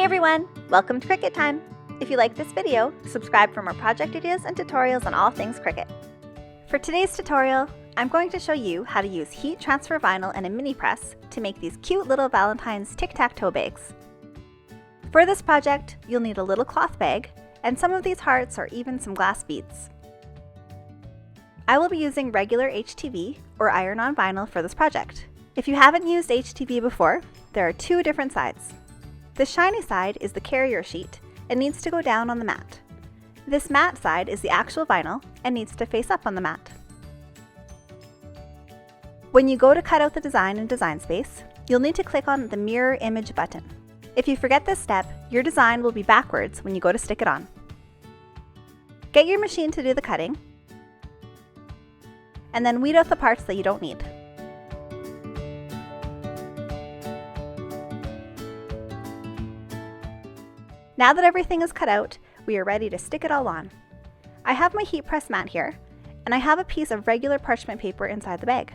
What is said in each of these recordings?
Hey everyone, welcome to Cricut Time. If you like this video, subscribe for more project ideas and tutorials on all things Cricut. For today's tutorial, I'm going to show you how to use heat transfer vinyl and a mini press to make these cute little Valentine's tic-tac-toe bags. For this project, you'll need a little cloth bag and some of these hearts or even some glass beads. I will be using regular HTV or iron-on vinyl for this project. If you haven't used HTV before, there are two different sides. The shiny side is the carrier sheet and needs to go down on the mat. This matte side is the actual vinyl and needs to face up on the mat. When you go to cut out the design in Design Space, you'll need to click on the Mirror Image button. If you forget this step, your design will be backwards when you go to stick it on. Get your machine to do the cutting, and then weed out the parts that you don't need. Now that everything is cut out, we are ready to stick it all on. I have my heat press mat here, and I have a piece of regular parchment paper inside the bag.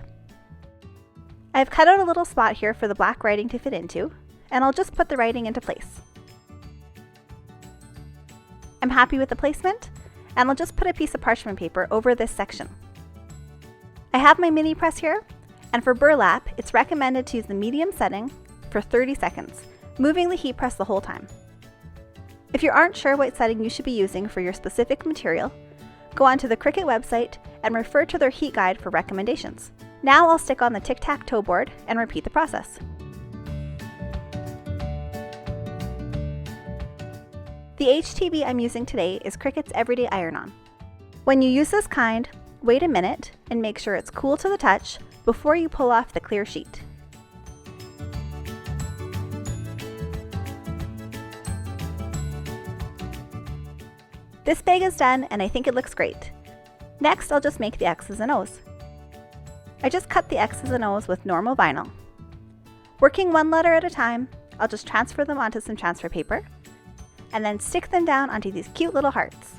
I've cut out a little spot here for the black writing to fit into, and I'll just put the writing into place. I'm happy with the placement, and I'll just put a piece of parchment paper over this section. I have my mini press here, and for burlap, it's recommended to use the medium setting for 30 seconds, moving the heat press the whole time. If you aren't sure what setting you should be using for your specific material, go onto the Cricut website and refer to their heat guide for recommendations. Now I'll stick on the tic-tac-toe board and repeat the process. The HTV I'm using today is Cricut's Everyday Iron-On. When you use this kind, wait a minute and make sure it's cool to the touch before you pull off the clear sheet. This bag is done and I think it looks great. Next, I'll just make the X's and O's. I just cut the X's and O's with normal vinyl. Working one letter at a time, I'll just transfer them onto some transfer paper and then stick them down onto these cute little hearts.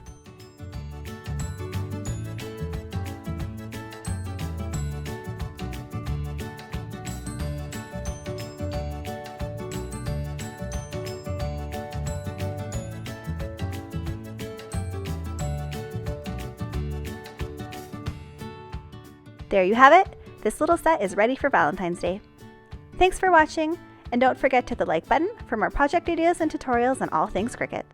There you have it! This little set is ready for Valentine's Day. Thanks for watching, and don't forget to hit the like button for more project ideas and tutorials on all things Cricut.